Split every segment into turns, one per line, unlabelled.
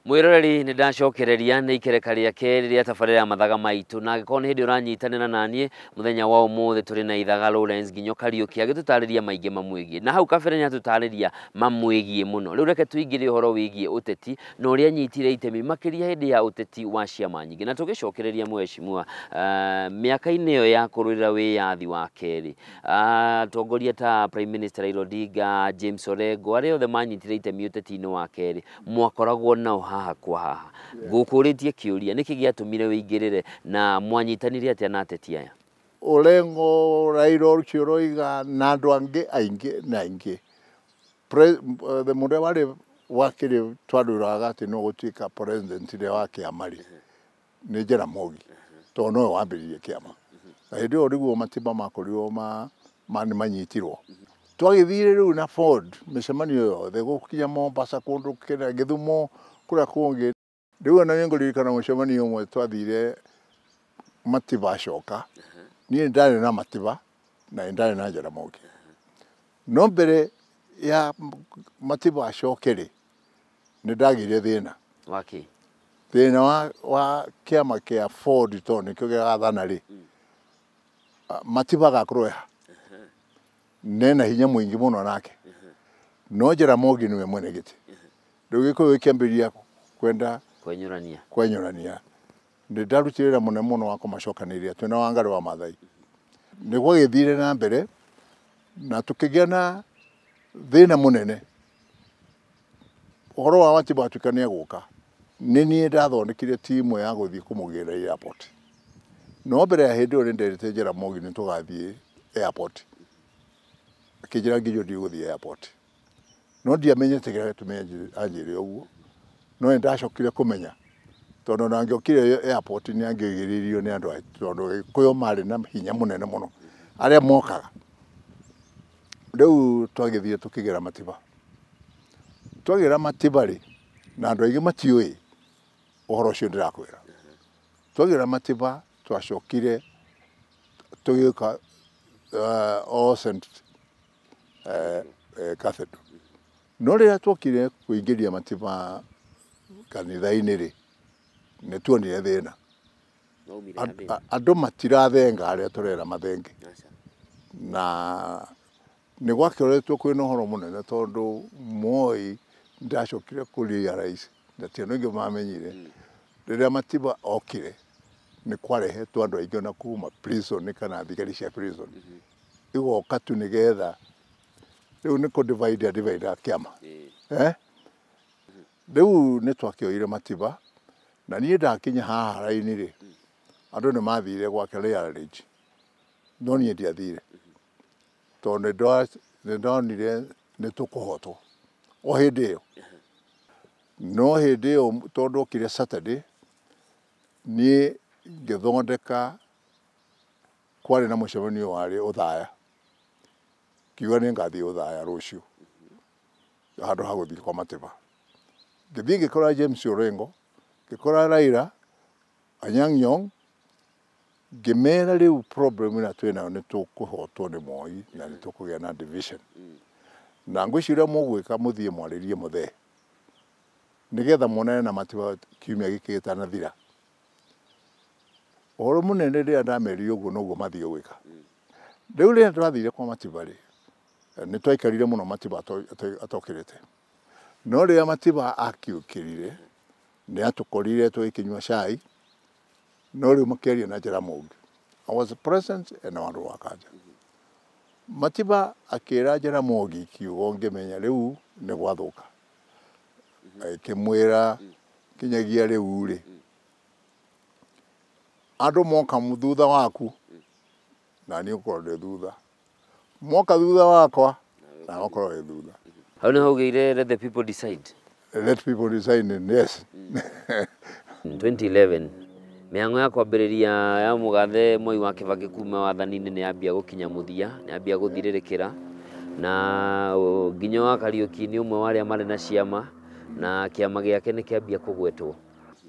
Mwiroreri ni ndacokereria ni ikereka riake riria tabarira ya Mathaga Maitu na giko ni hindi uranyitanira nanie muthenya wa umuthi turi na ithaga Lawrence Nginyo Kariuki agitutariria maingi mamwigie na hau kabere ni atutariria mamwigie muno riu reke tuingire uhoro wigie uteti na uria nyitire itemi makiria hindi ya uteti wa ciama nyingi na tugicokereria mweshimua miaka-ini iyo ya kururira wiyathi wa keri tongoria ta Prime Minister Raila Odinga, James Orengo aria othe manyitire itemi uteti-ini wa keri mwakoragwo nao haha kwa haha ngukuritie kiuria niki giatumire wingirire na mwanyitanire atia na ateti aya
Orengo Raila Odinga na andu angi aingi the mundu wari wakiri twaduraga ati no gutuika president ria wa kiama ri ni Jaramogi to no wambiririe kiama na hindi o riguo matiba makorio mani manyitirwo twagithire riu na Ford micemanio yothe gukinya Mombasa kundu kira Githumo kura kungi riu na ninguririkana mucemanio umwe twathire matiba acoka ni ndari na matiba na ndari na Jaramogi no mbere ya matiba acokere ni ndagire thina
waki
thina wa kiama kia Ford to ni kyo gathana ri matiba gakuroya nena hinya mwingi muno nake no Jaramogi niwe mwene giti riu giko ikiambiria kwenda kwenyurania ndi ndarutirira muno wa kumacokaniria twina wangari wa Mathai niguo githire na mbere na tukigia na thina munene uhoro wa matiba atukania guka nini ndathondekire timu ya guthii kumugira airport no mbere ya hindi uri nderete Jaramogi ni tugathii airport akijira ngijo ndiguthii airport no ndiamenyete gira tumenye anjire uguo no ndacokire kumenya tondu nangiokire airport ni angigiririo ni andu tondu kuyo mari na hinya munene muno aria mokaga riu twagithie tukigira matiba ri na andu aingi matiui uhoro ucio ndirakwira twagira matiba twacokire tugika All Saint Cathedral no riria twokire kuingiria matiba kanitha-ini ri ni tuonire thina andu matirathenga aria turera mathenge na ni gwakoretwo kwina uhoro munene tondu Moi ndacokire kuria rais na ti andu mamenyire riria matiba okire ni kwarehetwo andu aingi na kuma prison kana thigari cia prison igoka tu nigetha riu ni divide kiama riu ni twakioire matiba na nie ndakinya haha raini ri andu ni mathire gwake Rage no nie ndiathire tondu ndonire ni tukuhotwo o hindi iyo no hindi iyo tondu okire Saturday ni ngithondeka kwari na mucemanio wari uthaya kiuga ni ngathii uthaya rucio handu ha guthii kwa matiba ngithii ngikora James Orengo ngikora Raila Anyang' ngimera riu problem na twina ni tukuhotwo ni Moi na ni tukugia na division na ngwiciria mugwika muthie mwaririe muthe nigetha monane na matiba kiumia giki na thira uhoro munene ria ndameri uguo noguo mathie gwika riu ria twathire kwa matiba ri ni twaikarire muno matiba atokirite no ria matiba akiukirire ni atukorire twikinywa cai no riu makiaria na Jaramogi I was present and wandu wakaja matiba akira Jaramogi kiugo ngimenya riu ni gwathuka kimwira kinyagia riu ri andu moka muthutha waku na ni ukorwo thutha moka thutha wakwa na ukorwo thutha
hau ni haugire let the people decide
yes
2011 miango ya kwambiriria ya mugathe Moi wa Kibaki kuma wathani-ini ni ambia gukinya muthia ni ambia guthiririkira na Nginyo Kariuki ni umwe wale mari na ciama na kiama giake ni kiambia kugwetwo.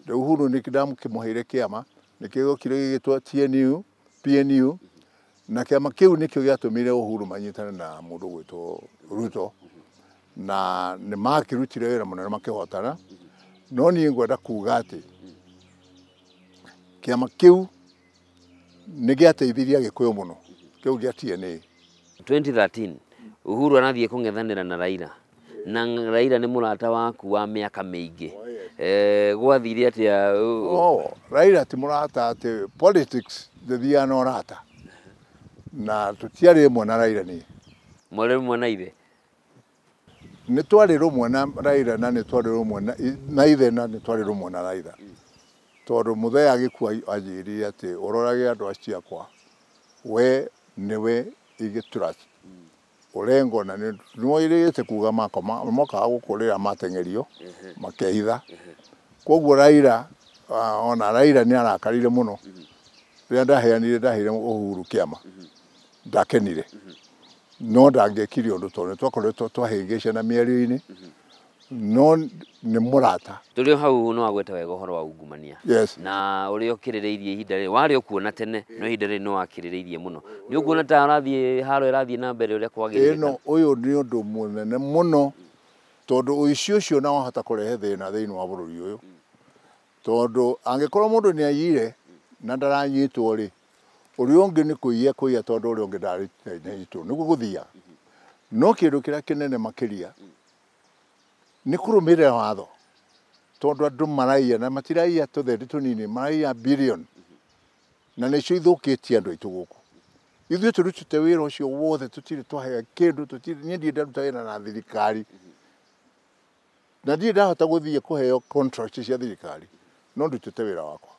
Uhuru ni kidamu kimuheire kiama nikio kire gitwa PNU na kiama kiu nikio giatumire Uhuru manyitana na mundu gwitwo Ruto na ni makirutire wira munene makihotana no ni ngwenda kuga ati kiama kiu ni giateithirie Gikuyu muno kiu gia TNA.
2013 Uhuru anathie kung'ethanira na Raila na Raila ni murata waku wa miaka mingi gwathire atia?
Raila ti murata ati politics thithia no rata na tutiari rimwe na Raila ni
mwere rimwe na ithe
ni twari rumwe na Raila na ni twari rumwe na ithe na ni twari rumwe na Raila tondu muthee agikua ajiri ati urorage andu acia kwa we niwe igitrust urengo na ni noirite kuga moka gukurira matengerio makehitha koguo Raila ona Raila ni arakarire muno ria ndahire Uhuru kiama ndakenire no ndangekire undu tondu twakoretwo twahingice na mierio-ini no ni murata
turi hau no agweta wega horo wa ungumania.
Yes.
Na uri okirireirie ihinda ri wari okuona tene no ihinda ri no wakirireirie muno ni ukuona ta arathie haro irathie na mbere uria kwagirire
no uyu ni undu munene muno tondu uicio cio na wahota kurehe thina thiini wa bururi uyu tondu angikorwo mundu ni ayire na ndaranyitwo ri uri ungi ni kuiya tondu uri ungi ndaranyitwo niguo guthia no kindu kiria kinene makiria ni kurumirira watho tondu andu maraia na matiraia tutheri tunini maraia billion na nicio ithukitie andu aitu guku ithuĩ turutite wira ucio wothe tutire twahega kindu tutire nie ndie ndaruta wira na thirikari na ndie ndahota guthie kuheo contract cia thirikari no ndutite wira wakwa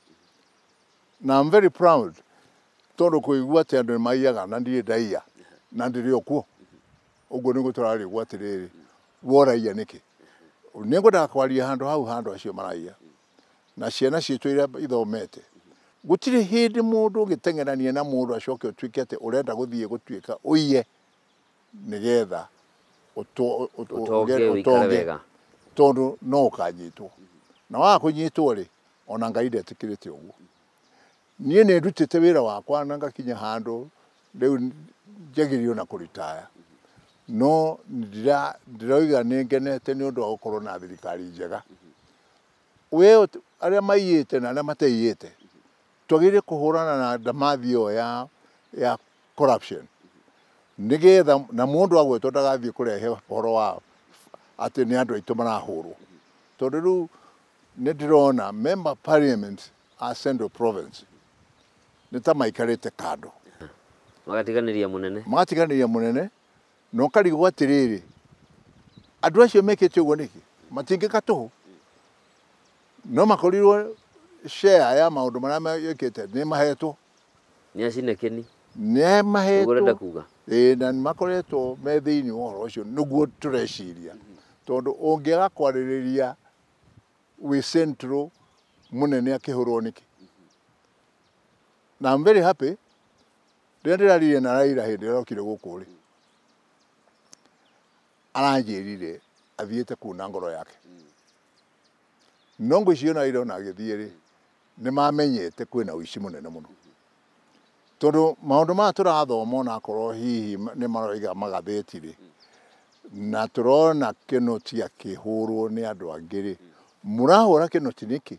na I'm very proud tondu kuigua ati andu maiaga na ndie ndaia na ndire okuo uguo niguo turarigwa atiriri woraia niki ningwenda kwaria handu acio maraia na ciana citu iria ithomete gutire hindi mundu gitengerania na mundu acoke utwike ati urenda guthie gutwika uiye nigetha utonge tondu no ukanyitwo na wa kunyitwo ri ona Ngai ndetikirite uguo nie ne ndutite wira wakwa na ngakinya handu riu njagirio na kuritaya no ndiroiga ningenete ni undu wa gukorwo na thirikari njega we aria maiyite na aria mateiyite twagire kuhurana na ndamathi yo ya corruption nigetha na mundu agwetwo ndagathie kurehe horo wa ati ni andu aitu marahurwo tondu riu ni ndirona member parliament a Central Province ni ta maikarite kando
magatiganiria munene no karigwo atiriri andu acio mekete uguo niki matingika tuhu no makorirwo share ya maundu maria mekete ni mahetwo ni acinekeni
ni mahetwo
urenda kuga
na makoretwo me thiini wa horo ucio niguo tureciria tondu ungiaga kwaririria we central munene akihurwo niki na I'm very happy ndirarire na Raila hindi rokire guku ri aranjirire athiete kuna ngoro yake no ngwicio na Raila na agithie ri ni mamenyete kwina uici munene muno tondu maundu ma turathoma na korwo hihi ni maroiga magatheti ri na turona kinoti akihurwo ni andu angiri murahura kinoti niki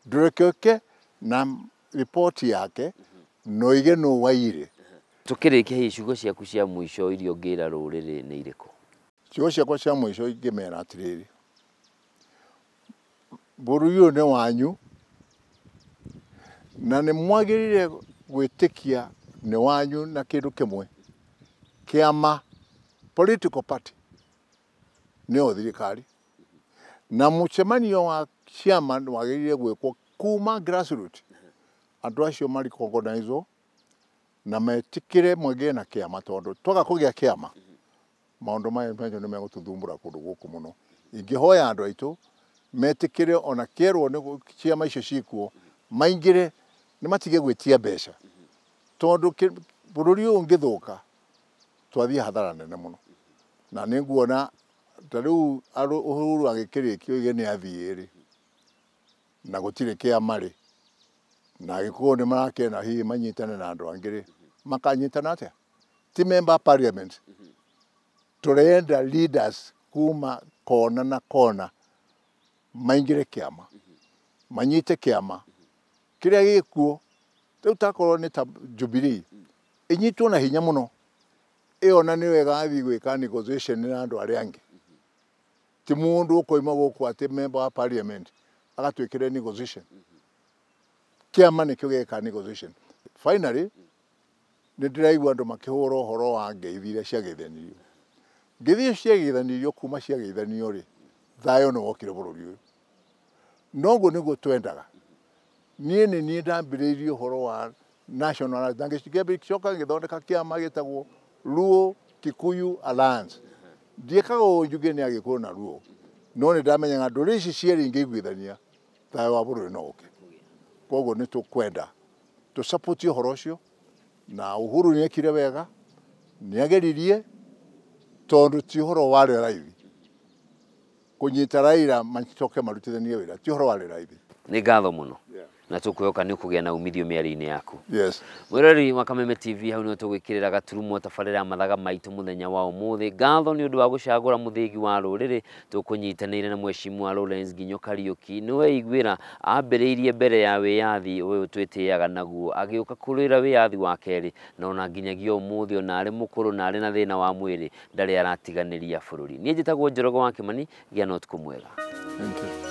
ndurekoke na report yake no ige no waire
tukirikia icigo ciaku cia mwisho irio ngira ruriri ni iriku
ciugo ciakwa cia mwisho ingimera atiriri buruyu ni wanyu na ni mwagirire gwitikia ni wanyu na kindu kimwe kiama political party ni o thirikari na mucemanio wa ciama wagirire gwikwo kuma grassroots andu acio mari organizwo na metikire mwege na kiama tondu twaga kugia kiama maundu maya ni megututhumbura kundu guku muno ingihoya andu aitu metikire ona kerwo ni ciama icio cikuo maingire ni matige gwitia mbeca tondu bururi ungi thuka twathie hathara nene muno na ninguona tariu Uhuru agikirikio igeni athiiri na gutire kia mari na gikuo ni marakena hihi manyitane na andu angiri makanyitana atia ti member parliament turenda leaders kuma kona na kona maingire kiama manyite kiama kiria gikuo riu takorwo ni ta Jubilee inyitwo na hinya muno iyo na ni wega athi gwika negotiation na andu aria angi ti mundu ukoima guku ati member wa parliament agatwikire negotiation kiama ni kio geka negotiation finally ni ndiraigua andu makihura uhoro wa ngeithi iria ciageithanirio ngeithi ciageithanirio kuma ciageithanio ri thayo no wokire bururi uyu noguo niguo twendaga nie ni ndambiriirie uhoro wa national coka ngithondeka kiama gitagwo Luo Kikuyu Alliance ndiekaga njuge ni agikuo na Luo no ni ndamenya andu ici cieri ngiguithania thayo wa bururi no uke koguo ni tukwenda tu support uhoro ucio na Uhuru ni ekire wega ni ageririe tondu ti uhoro wari raithi kunyita Raila macoke marutithanie wira ti uhoro wari raithi
ni ngatho muno na tukuyoka ni kugia na umithio miari-ini yaku
yes
mwirori wa Kameme TV hau ni tugwikirira gaturumo tabarira Mathaga Maitu muthenya wa umuthi ngatho ni undu wa gucagura muthigi wa ruriri tukunyitanire na mweshimwa Nginyo Kariuki niwe igwira ambiriirie mbere ya wiyathi uyu twitiaga naguo agiuka kurira wiyathi wa keri na ona nginyagia umuthi ona ari mukuru na ari na thina wa mwiri ndari aratiganiria bururi nie njitagwo Njoroge wa Kimani gia not kumwega.
Thank you.